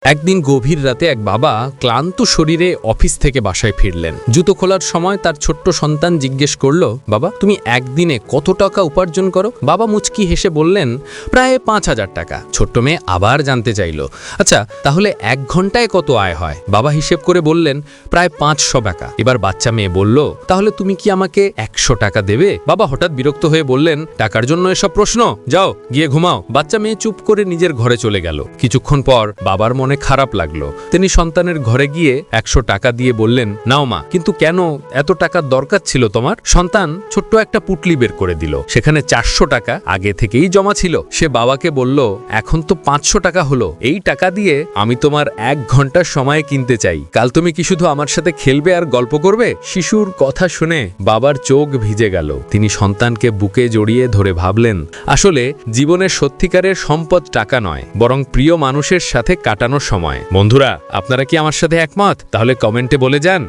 একদিন গভীর রাতে এক বাবা ক্লান্ত শরীরে অফিস থেকে বাসায় ফিরলেন। জুতো খোলার সময় তার ছোট্ট সন্তান জিজ্ঞেস করল, বাবা তুমি একদিনে কত টাকা উপার্জন করো? বাবা মুচকি হেসে বললেন, প্রায় ৫,০০০ টাকা। ছোট্ট মেয়ে আবার জানতে চাইল, আচ্ছা তাহলে ১ ঘন্টায় কত আয় হয়? বাবা হিসেব করে বললেন, প্রায় ৫০০ টাকা। এবার বাচ্চা মেয়ে বলল, তাহলে তুমি কি আমাকে ১০০ টাকা দেবে? বাবা হঠাৎ বিরক্ত হয়ে বললেন, টাকার জন্য এসব প্রশ্ন, যাও গিয়ে ঘুমাও। বাচ্চা মেয়ে চুপ করে নিজের ঘরে চলে গেল। কিছুক্ষণ পর বাবার মনে খারাপ লাগলো। তিনি সন্তানের ঘরে গিয়ে ১০০ টাকা দিয়ে বললেন, নাও মা, কিন্তু কেন এত টাকার দরকার ছিল তোমার? সন্তান ছোট্ট একটা পুটলি বের করে দিল। সেখানে ৪০০ টাকা আগে থেকেই জমা ছিল। সে বাবাকে বলল, এখন তো ৫০০ টাকা হলো, এই টাকা দিয়ে আমি তোমার ১ ঘন্টার সময় কিনতে চাই। কাল তুমি কি শুধু আমার সাথে খেলবে আর গল্প করবে? শিশুর কথা শুনে বাবার চোখ ভিজে গেল। তিনি সন্তানকে বুকে জড়িয়ে ধরে ভাবলেন, আসলে জীবনের সত্যিকারের সম্পদ টাকা নয়, বরং প্রিয় মানুষের সাথে কাটানো সময়। বন্ধুরা, আপনারা কি আমার সাথে একমত? তাহলে কমেন্টে বলে যান।